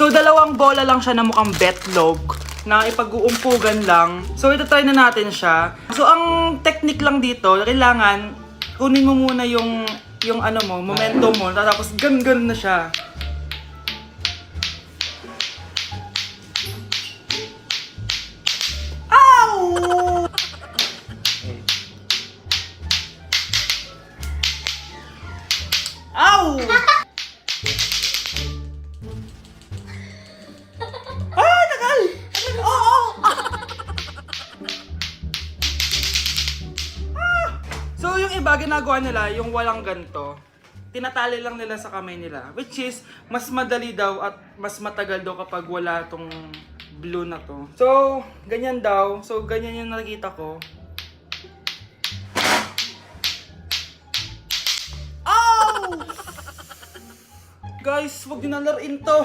So, dalawang bola lang siya na mukhang betlog na ipag-uumpugan lang. So, ito try na natin siya. So, ang technique lang dito, kailangan kunin mo muna yung ano mo, momentum mo, tapos gan na siya. Ow! Ow! Tagal! Oo! So, yung iba, ginagawa nila, yung walang ganito, tinatali lang nila sa kamay nila. Which is, mas madali daw at mas matagal daw kapag wala tong blue na to. So, ganyan daw. So, ganyan yung nakikita ko. Oh! Guys, huwag nyo na laruin to.